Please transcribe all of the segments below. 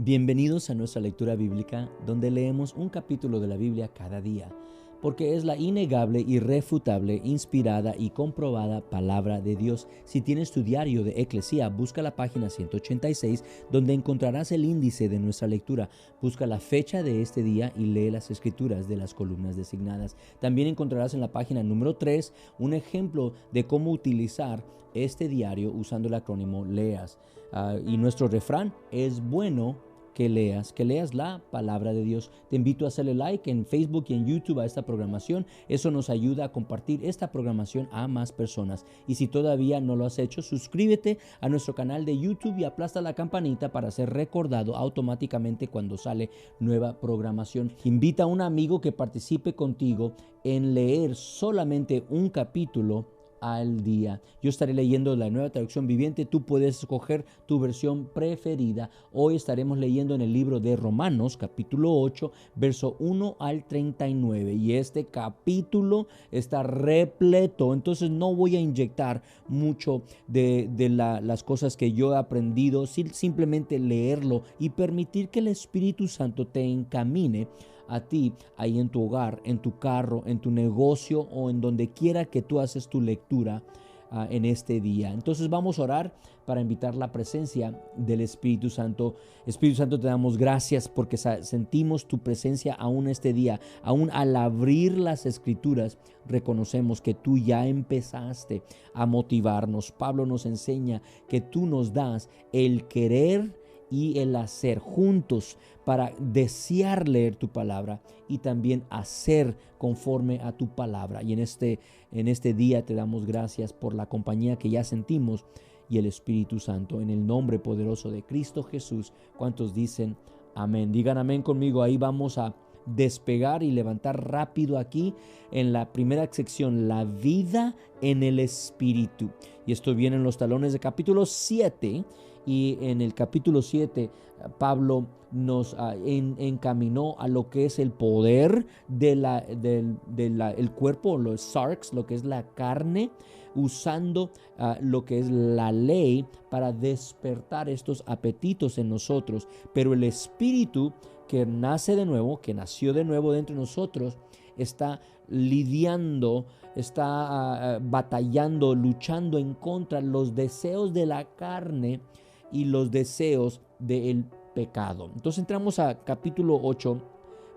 Bienvenidos a nuestra lectura bíblica, donde leemos un capítulo de la Biblia cada día, porque es la innegable, irrefutable, inspirada y comprobada palabra de Dios. Si tienes tu diario de Eclesía, busca la página 186, donde encontrarás el índice de nuestra lectura. Busca la fecha de este día y lee las escrituras de las columnas designadas. También encontrarás en la página número 3 un ejemplo de cómo utilizar este diario usando el acrónimo LEAS. Y nuestro refrán: es bueno que leas la palabra de Dios. Te invito a hacerle like en Facebook y en YouTube a esta programación. Eso nos ayuda a compartir esta programación a más personas. Y si todavía no lo has hecho, suscríbete a nuestro canal de YouTube y aplasta la campanita para ser recordado automáticamente cuando sale nueva programación. Invita a un amigo que participe contigo en leer solamente un capítulo al día. Yo estaré leyendo la Nueva Traducción Viviente. Tú puedes escoger tu versión preferida. Hoy estaremos leyendo en el libro de Romanos, capítulo 8, verso 1 al 39. Y este capítulo está repleto. Entonces no voy a inyectar mucho de las cosas que yo he aprendido, simplemente leerlo y permitir que el Espíritu Santo te encamine a ti, ahí en tu hogar, en tu carro, en tu negocio o en donde quiera que tú haces tu lectura en este día. Entonces vamos a orar para invitar la presencia del Espíritu Santo. Espíritu Santo, te damos gracias porque sentimos tu presencia aún este día. Aún al abrir las Escrituras, reconocemos que tú ya empezaste a motivarnos. Pablo nos enseña que tú nos das el querer y el hacer juntos para desear leer tu palabra y también hacer conforme a tu palabra. Y en este día te damos gracias por la compañía que ya sentimos y el Espíritu Santo. En el nombre poderoso de Cristo Jesús, ¿cuántos dicen amén? Digan amén conmigo. Ahí vamos a despegar y levantar rápido aquí en la primera sección, la vida en el Espíritu. Y esto viene en los talones de capítulo 7. Y en el capítulo 7, Pablo nos encaminó a lo que es el poder el cuerpo, los sarx, lo que es la carne, usando lo que es la ley para despertar estos apetitos en nosotros. Pero el Espíritu que nace de nuevo, que nació de nuevo dentro de nosotros, está lidiando, está batallando, luchando en contra de los deseos de la carne y los deseos del pecado. Entonces entramos a capítulo 8,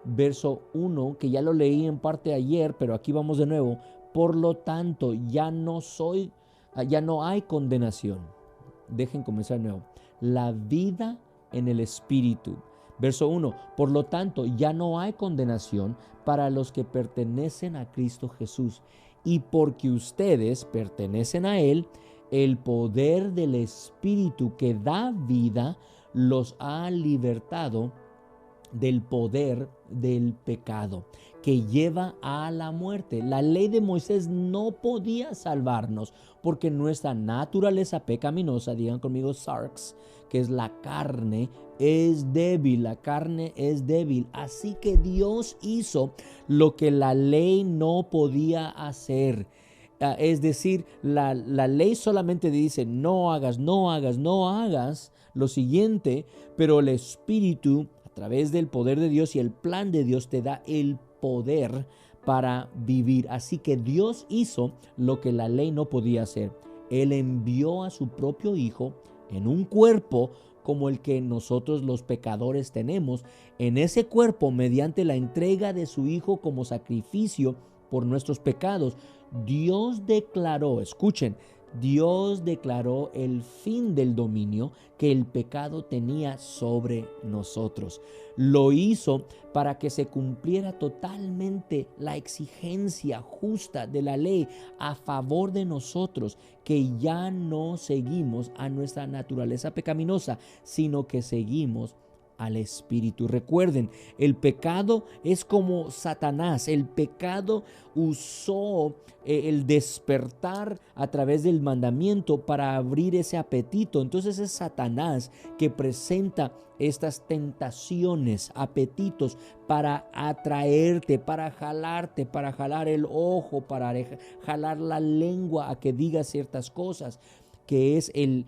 verso 1, que ya lo leí en parte ayer, pero aquí vamos de nuevo. Por lo tanto, ya no hay condenación. Dejen comenzar de nuevo. La vida en el Espíritu. Verso 1, por lo tanto, ya no hay condenación para los que pertenecen a Cristo Jesús. Y porque ustedes pertenecen a Él, el poder del Espíritu que da vida los ha libertado del poder del pecado que lleva a la muerte. La ley de Moisés no podía salvarnos porque nuestra naturaleza pecaminosa, digan conmigo sarx, que es la carne, es débil. La carne es débil. Así que Dios hizo lo que la ley no podía hacer. Es decir, la ley solamente dice no hagas lo siguiente, pero el Espíritu, a través del poder de Dios y el plan de Dios, te da el poder para vivir. Así que Dios hizo lo que la ley no podía hacer. Él envió a su propio Hijo en un cuerpo como el que nosotros los pecadores tenemos. En ese cuerpo, mediante la entrega de su Hijo como sacrificio por nuestros pecados, Dios declaró, escuchen, Dios declaró el fin del dominio que el pecado tenía sobre nosotros. Lo hizo para que se cumpliera totalmente la exigencia justa de la ley a favor de nosotros, que ya no seguimos a nuestra naturaleza pecaminosa, sino que seguimos al Espíritu. Recuerden, el pecado es como Satanás. El pecado usó el despertar a través del mandamiento para abrir ese apetito. Entonces es Satanás que presenta estas tentaciones, apetitos para atraerte, para jalarte, para jalar el ojo, para jalar la lengua a que diga ciertas cosas. que es el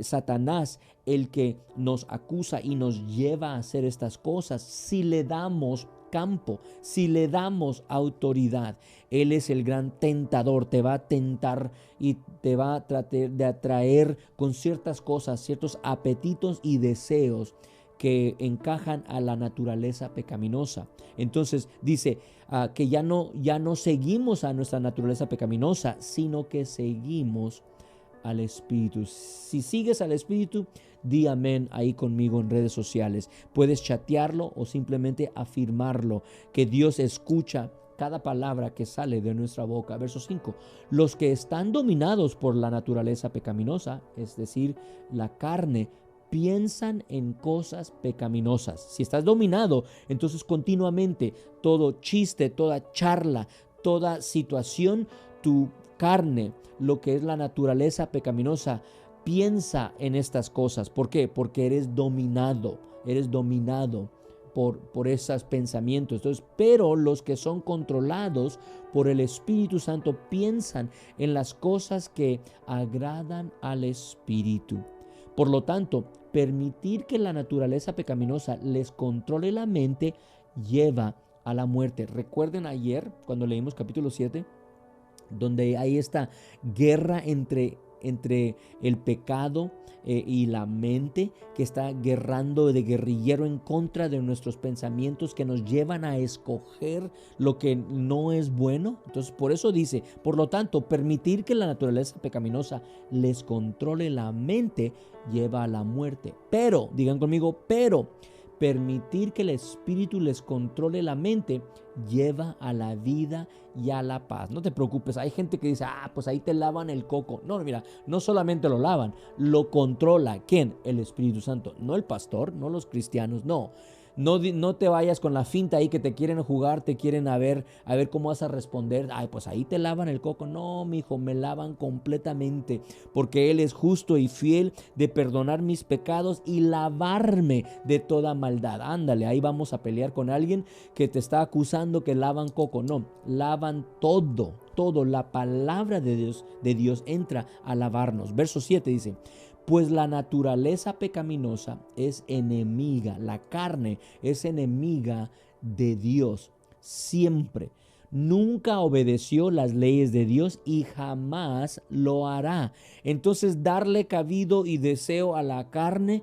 Satanás el que nos acusa y nos lleva a hacer estas cosas, si le damos campo, si le damos autoridad. Él es el gran tentador, te va a tentar y te va a tratar de atraer con ciertas cosas, ciertos apetitos y deseos que encajan a la naturaleza pecaminosa. Entonces dice que ya no seguimos a nuestra naturaleza pecaminosa, sino que seguimos al Espíritu. Si sigues al Espíritu, di amén ahí conmigo en redes sociales. Puedes chatearlo o simplemente afirmarlo, que Dios escucha cada palabra que sale de nuestra boca. Verso 5. Los que están dominados por la naturaleza pecaminosa, es decir, la carne, piensan en cosas pecaminosas. Si estás dominado, entonces continuamente todo chiste, toda charla, toda situación, tu carne, lo que es la naturaleza pecaminosa, piensa en estas cosas. ¿Por qué? Porque eres dominado por esos pensamientos. Entonces, pero los que son controlados por el Espíritu Santo piensan en las cosas que agradan al Espíritu. Por lo tanto, permitir que la naturaleza pecaminosa les controle la mente lleva a la muerte. Recuerden ayer cuando leímos capítulo 7, donde hay esta guerra entre el pecado y la mente, que está guerrando de guerrillero en contra de nuestros pensamientos, que nos llevan a escoger lo que no es bueno. Entonces, por eso dice, por lo tanto, permitir que la naturaleza pecaminosa les controle la mente lleva a la muerte. Pero, digan conmigo, pero permitir que el Espíritu les controle la mente lleva a la vida y a la paz. No te preocupes, hay gente que dice, pues ahí te lavan el coco. No, mira, no solamente lo lavan, lo controla. ¿Quién? El Espíritu Santo. No el pastor, no los cristianos, no. No te vayas con la finta ahí que te quieren jugar, te quieren a ver cómo vas a responder. Pues ahí te lavan el coco. No, mijo, me lavan completamente, porque Él es justo y fiel de perdonar mis pecados y lavarme de toda maldad. Ándale, ahí vamos a pelear con alguien que te está acusando que lavan coco. No, lavan todo. La palabra de Dios entra a lavarnos. Verso 7 dice, pues la naturaleza pecaminosa es enemiga, la carne es enemiga de Dios siempre. Nunca obedeció las leyes de Dios y jamás lo hará. Entonces, darle cabido y deseo a la carne,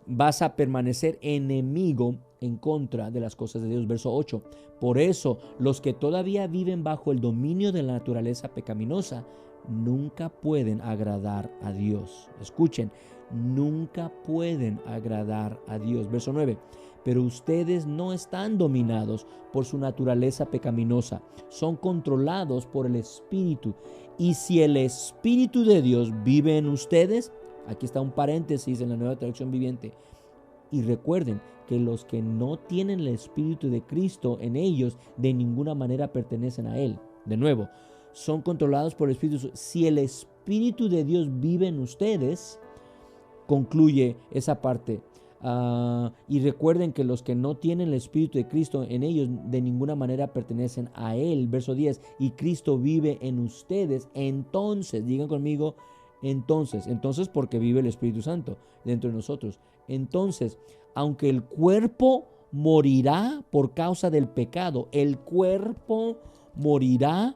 vas a permanecer enemigo en contra de las cosas de Dios. Verso 8. Por eso, los que todavía viven bajo el dominio de la naturaleza pecaminosa nunca pueden agradar a Dios. Escuchen, nunca pueden agradar a Dios. Verso 9. Pero ustedes no están dominados por su naturaleza pecaminosa, son controlados por el Espíritu. Y si el Espíritu de Dios vive en ustedes, aquí está un paréntesis en la Nueva Traducción Viviente, y recuerden que los que no tienen el Espíritu de Cristo en ellos, de ninguna manera pertenecen a Él. De nuevo, son controlados por el Espíritu. Si el Espíritu de Dios vive en ustedes, concluye esa parte. Y recuerden que los que no tienen el Espíritu de Cristo en ellos, de ninguna manera pertenecen a Él. Verso 10, y Cristo vive en ustedes. Entonces, digan conmigo, entonces porque vive el Espíritu Santo dentro de nosotros. Entonces, aunque el cuerpo morirá por causa del pecado, el cuerpo morirá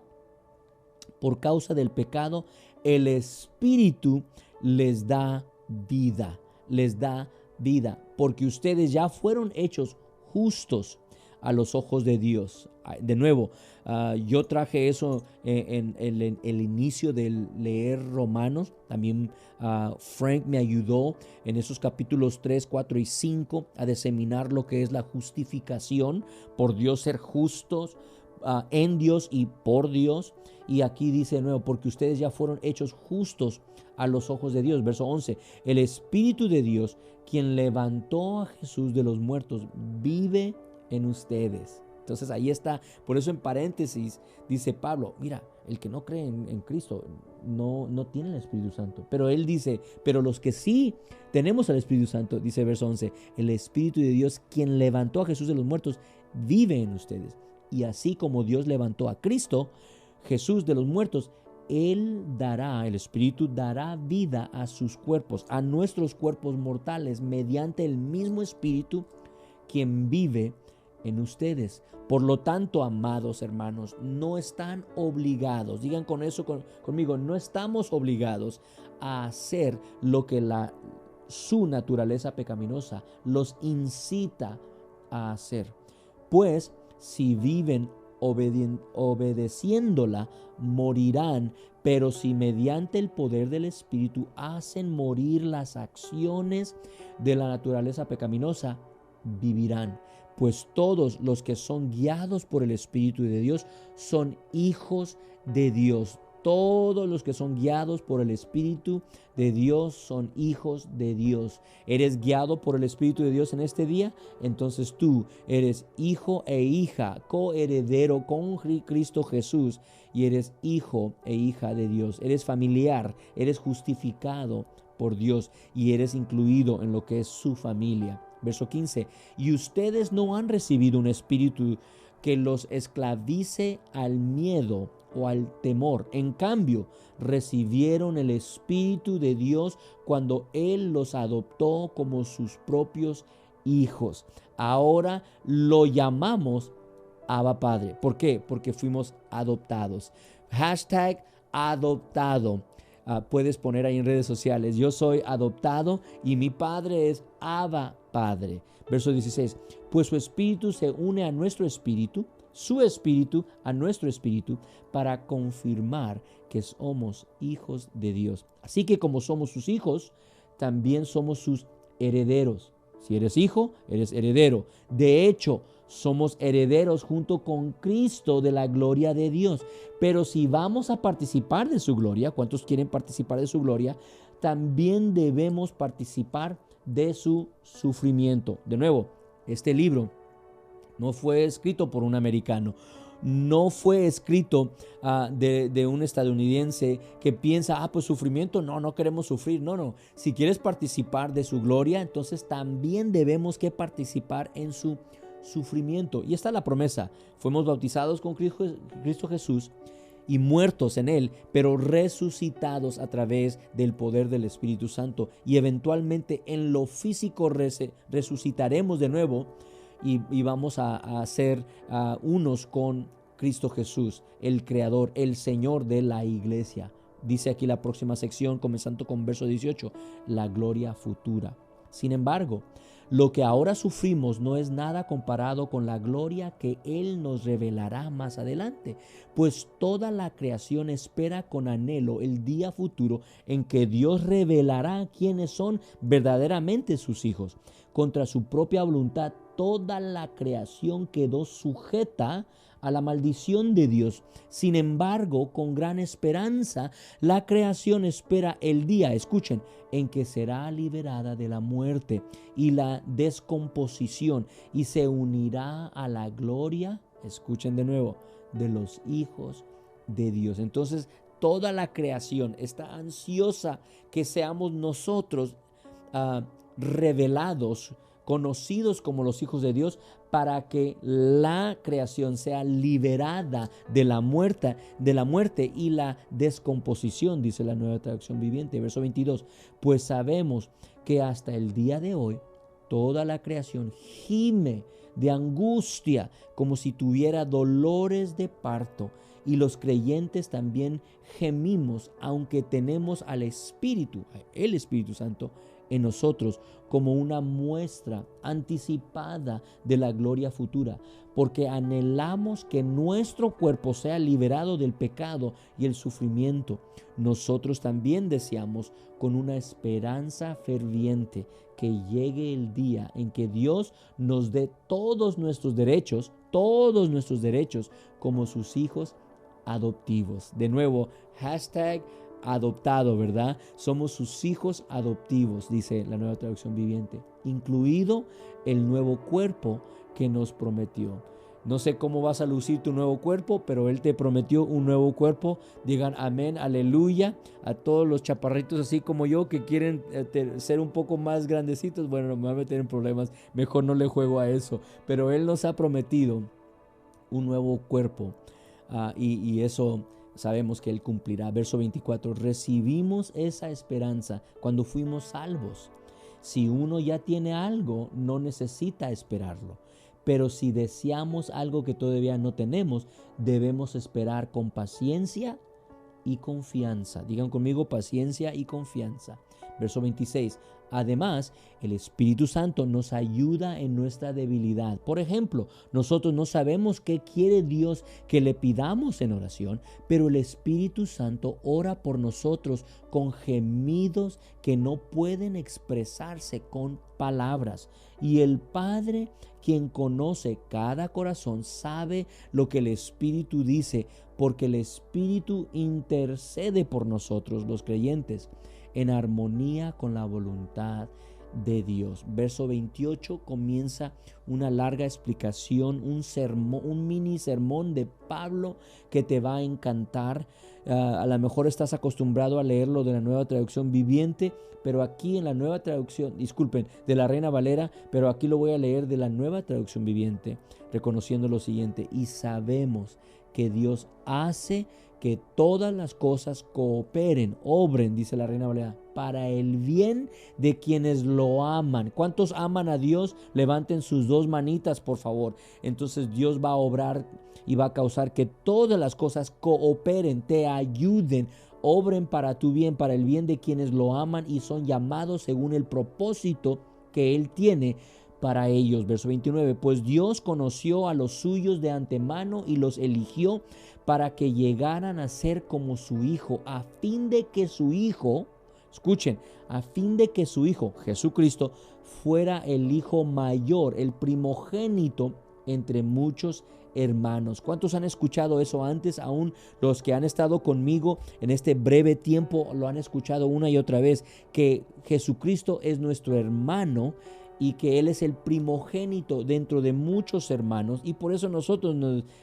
por causa del pecado, el Espíritu les da vida, porque ustedes ya fueron hechos justos a los ojos de Dios. De nuevo, yo traje eso en el inicio del leer Romanos. También Frank me ayudó en esos capítulos 3, 4 y 5 a diseminar lo que es la justificación por Dios, ser justos en Dios y por Dios. Y aquí dice de nuevo, porque ustedes ya fueron hechos justos a los ojos de Dios. Verso 11, el Espíritu de Dios, quien levantó a Jesús de los muertos, vive en ustedes. Entonces ahí está, por eso en paréntesis dice Pablo, mira, el que no cree en Cristo no tiene el Espíritu Santo. Pero él dice, pero los que sí tenemos el Espíritu Santo, dice verso 11, el Espíritu de Dios, quien levantó a Jesús de los muertos, vive en ustedes. Y así como Dios levantó a Cristo Jesús de los muertos, el Espíritu dará vida a sus cuerpos, a nuestros cuerpos mortales, mediante el mismo Espíritu quien vive en ustedes. Por lo tanto, amados hermanos, no están obligados, digan con eso conmigo, no estamos obligados a hacer lo que su naturaleza pecaminosa los incita a hacer. Pues si viven obedeciéndola, morirán, pero si mediante el poder del Espíritu hacen morir las acciones de la naturaleza pecaminosa, vivirán. Pues todos los que son guiados por el Espíritu de Dios son hijos de Dios. Todos los que son guiados por el Espíritu de Dios son hijos de Dios. ¿Eres guiado por el Espíritu de Dios en este día? Entonces tú eres hijo e hija, coheredero con Cristo Jesús, y eres hijo e hija de Dios. Eres familiar, eres justificado por Dios y eres incluido en lo que es su familia. Verso 15, y ustedes no han recibido un espíritu que los esclavice al miedo o al temor. En cambio, recibieron el Espíritu de Dios cuando Él los adoptó como sus propios hijos. Ahora lo llamamos Abba Padre. ¿Por qué? Porque fuimos adoptados. Hashtag adoptado. Puedes poner ahí en redes sociales, yo soy adoptado y mi padre es Abba Padre. Verso 16, pues su espíritu se une a nuestro espíritu, su espíritu a nuestro espíritu, para confirmar que somos hijos de Dios. Así que como somos sus hijos, también somos sus herederos. Si eres hijo, eres heredero. De hecho, somos herederos junto con Cristo de la gloria de Dios. Pero si vamos a participar de su gloria, ¿cuántos quieren participar de su gloria? También debemos participar de su sufrimiento. De nuevo, este libro no fue escrito por un americano. No fue escrito de un estadounidense que piensa, pues sufrimiento, no queremos sufrir. No. Si quieres participar de su gloria, entonces también debemos que participar en su sufrimiento. Y esta es la promesa. Fuimos bautizados con Cristo Jesús y muertos en Él, pero resucitados a través del poder del Espíritu Santo. Y eventualmente en lo físico resucitaremos de nuevo y vamos a ser unos con Cristo Jesús, el Creador, el Señor de la iglesia. Dice aquí la próxima sección, comenzando con verso 18, la gloria futura. Sin embargo, lo que ahora sufrimos no es nada comparado con la gloria que Él nos revelará más adelante, pues toda la creación espera con anhelo el día futuro en que Dios revelará quiénes son verdaderamente sus hijos. Contra su propia voluntad, toda la creación quedó sujeta a la maldición de Dios. Sin embargo, con gran esperanza, la creación espera el día, escuchen, en que será liberada de la muerte y la descomposición y se unirá a la gloria, escuchen de nuevo, de los hijos de Dios. Entonces, toda la creación está ansiosa que seamos nosotros revelados, conocidos como los hijos de Dios, para que la creación sea liberada de la muerte y la descomposición, dice la Nueva Traducción Viviente, verso 22. Pues sabemos que hasta el día de hoy toda la creación gime de angustia como si tuviera dolores de parto, y los creyentes también gemimos, aunque tenemos al Espíritu, el Espíritu Santo, en nosotros como una muestra anticipada de la gloria futura, porque anhelamos que nuestro cuerpo sea liberado del pecado y el sufrimiento. Nosotros también deseamos con una esperanza ferviente que llegue el día en que Dios nos dé todos nuestros derechos como sus hijos adoptivos. De nuevo, hashtag adoptado, ¿verdad? Somos sus hijos adoptivos, dice la Nueva Traducción Viviente, incluido el nuevo cuerpo que nos prometió. No sé cómo vas a lucir tu nuevo cuerpo, pero Él te prometió un nuevo cuerpo. Digan amén, aleluya. A todos los chaparritos así como yo que quieren ser un poco más grandecitos, bueno, me voy a meter en problemas, mejor no le juego a eso. Pero Él nos ha prometido un nuevo cuerpo y eso sabemos que Él cumplirá. Verso 24, recibimos esa esperanza cuando fuimos salvos. Si uno ya tiene algo, no necesita esperarlo. Pero si deseamos algo que todavía no tenemos, debemos esperar con paciencia y confianza. Digan conmigo, paciencia y confianza. Verso 26. Además, el Espíritu Santo nos ayuda en nuestra debilidad. Por ejemplo, nosotros no sabemos qué quiere Dios que le pidamos en oración, pero el Espíritu Santo ora por nosotros con gemidos que no pueden expresarse con palabras. Y el Padre, quien conoce cada corazón, sabe lo que el Espíritu dice, porque el Espíritu intercede por nosotros, los creyentes, en armonía con la voluntad de Dios. Verso 28 comienza una larga explicación, un sermón, un mini sermón de Pablo que te va a encantar. A lo mejor estás acostumbrado a leerlo de la Nueva Traducción Viviente, pero aquí en la Nueva Traducción, disculpen, de la Reina Valera, pero aquí lo voy a leer de la Nueva Traducción Viviente, reconociendo lo siguiente: y sabemos que Dios hace que todas las cosas cooperen, obren, dice la Reina Valera, para el bien de quienes lo aman. ¿Cuántos aman a Dios? Levanten sus dos manitas, por favor. Entonces Dios va a obrar y va a causar que todas las cosas cooperen, te ayuden, obren para tu bien, para el bien de quienes lo aman y son llamados según el propósito que Él tiene para ellos. Verso 29, pues Dios conoció a los suyos de antemano y los eligió para que llegaran a ser como su Hijo, a fin de que su Hijo, escuchen, a fin de que su Hijo, Jesucristo, fuera el Hijo mayor, el primogénito entre muchos hermanos. ¿Cuántos han escuchado eso antes? Aún los que han estado conmigo en este breve tiempo lo han escuchado una y otra vez, que Jesucristo es nuestro hermano y que Él es el primogénito dentro de muchos hermanos, y por eso nosotros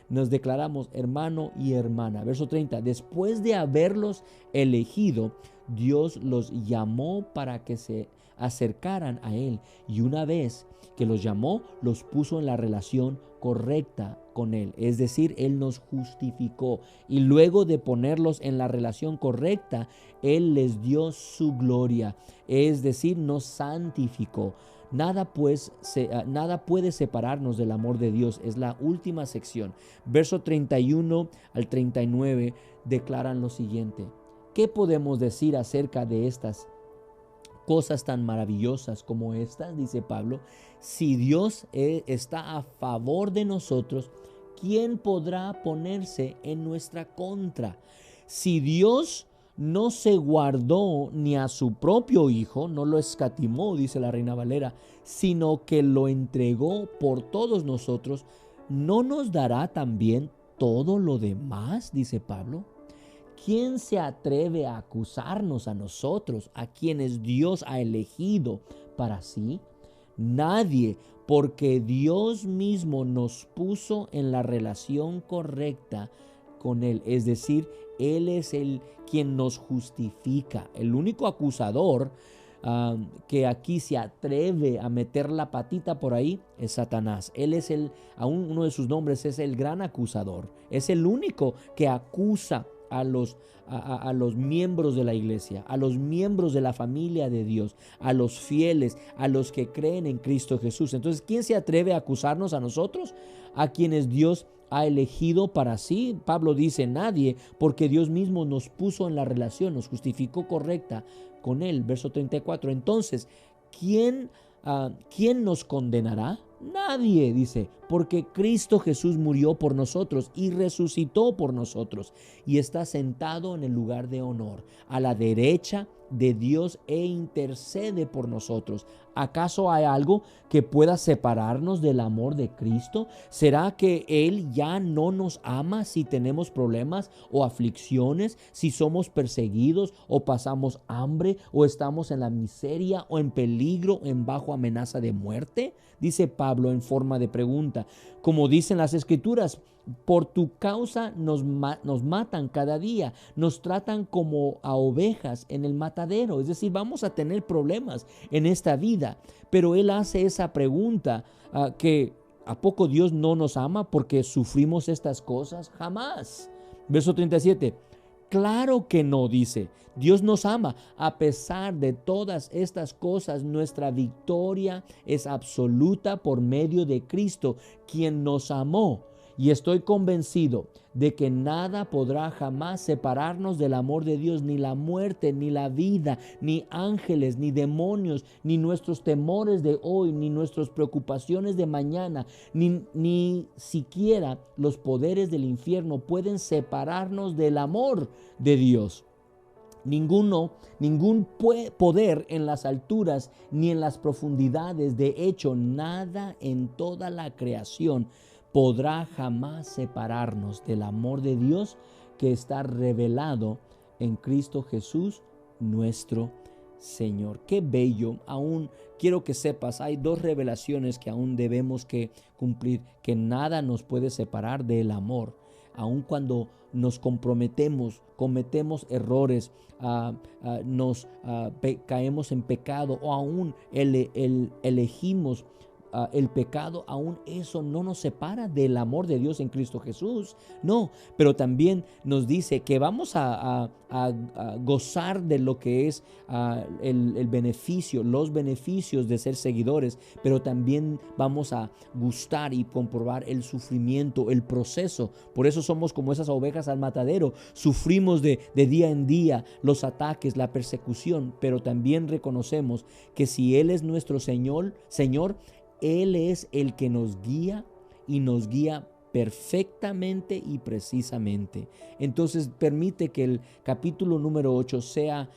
nos declaramos hermano y hermana. Verso 30, después de haberlos elegido, Dios los llamó para que se acercaran a Él, y una vez que los llamó, los puso en la relación correcta con Él. Es decir, Él nos justificó, y luego de ponerlos en la relación correcta, Él les dio su gloria, es decir, nos santificó. Nada puede separarnos del amor de Dios. Es la última sección. Verso 31 al 39 declaran lo siguiente: ¿qué podemos decir acerca de estas cosas tan maravillosas como estas? Dice Pablo, si Dios está a favor de nosotros, ¿quién podrá ponerse en nuestra contra? Si Dios no se guardó ni a su propio Hijo, no lo escatimó, dice la Reina Valera, sino que lo entregó por todos nosotros, ¿no nos dará también todo lo demás? Dice Pablo. ¿Quién se atreve a acusarnos a nosotros, a quienes Dios ha elegido para sí? Nadie, porque Dios mismo nos puso en la relación correcta con Él. Es decir, Él es el quien nos justifica. El único acusador que aquí se atreve a meter la patita por ahí es Satanás. Él es aún uno de sus nombres es el gran acusador. Es el único que acusa a los miembros de la iglesia, a los miembros de la familia de Dios, a los fieles, a los que creen en Cristo Jesús. Entonces, ¿quién se atreve a acusarnos a nosotros? A quienes Dios ha elegido para sí. Pablo dice nadie, porque Dios mismo nos puso en la relación, nos justificó correcta con Él. Verso 34. Entonces, ¿quién nos condenará? Nadie, dice, porque Cristo Jesús murió por nosotros y resucitó por nosotros y está sentado en el lugar de honor, a la derecha de Dios, e intercede por nosotros. ¿Acaso hay algo que pueda separarnos del amor de Cristo? ¿Será que Él ya no nos ama si tenemos problemas o aflicciones, si somos perseguidos o pasamos hambre o estamos en la miseria o en peligro, en bajo amenaza de muerte? Dice Pablo en forma de pregunta. Como dicen las Escrituras, por tu causa nos matan cada día, nos tratan como a ovejas en el matadero. Es decir, vamos a tener problemas en esta vida. Pero él hace esa pregunta, que ¿a poco Dios no nos ama porque sufrimos estas cosas? Jamás. Verso 37. Claro que no, dice. Dios nos ama. A pesar de todas estas cosas, nuestra victoria es absoluta por medio de Cristo, quien nos amó. Y estoy convencido de que nada podrá jamás separarnos del amor de Dios, ni la muerte, ni la vida, ni ángeles, ni demonios, ni nuestros temores de hoy, ni nuestras preocupaciones de mañana, ni siquiera los poderes del infierno pueden separarnos del amor de Dios. Ningún poder en las alturas ni en las profundidades. De hecho, nada en toda la creación podrá jamás separarnos del amor de Dios que está revelado en Cristo Jesús, nuestro Señor. Qué bello. Aún quiero que sepas, hay dos revelaciones que aún debemos que cumplir, que nada nos puede separar del amor. Aun cuando nos comprometemos, cometemos errores, caemos en pecado, o aún elegimos el pecado, aún eso no nos separa del amor de Dios en Cristo Jesús. No, pero también nos dice que vamos a gozar de lo que es el beneficio, los beneficios de ser seguidores, pero también vamos a gustar y comprobar el sufrimiento, el proceso. Por eso somos como esas ovejas al matadero. Sufrimos de día en día los ataques, la persecución, pero también reconocemos que si Él es nuestro Señor, Él es el que nos guía y nos guía perfectamente y precisamente. Entonces permite que el capítulo número 8 sea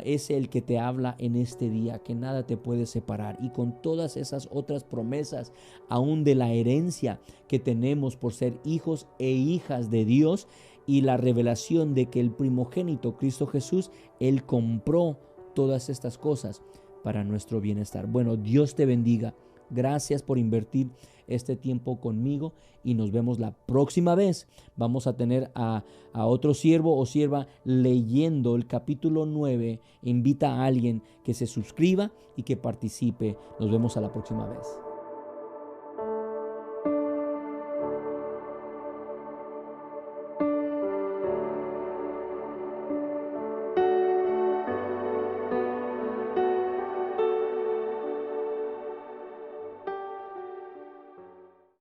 ese el que te habla en este día, que nada te puede separar, y con todas esas otras promesas, aún de la herencia que tenemos por ser hijos e hijas de Dios, y la revelación de que el primogénito Cristo Jesús, Él compró todas estas cosas para nuestro bienestar. Bueno, Dios te bendiga. Gracias por invertir este tiempo conmigo, y nos vemos la próxima vez. Vamos a tener a otro siervo o sierva leyendo el capítulo 9. Invita a alguien que se suscriba y que participe. Nos vemos a la próxima vez.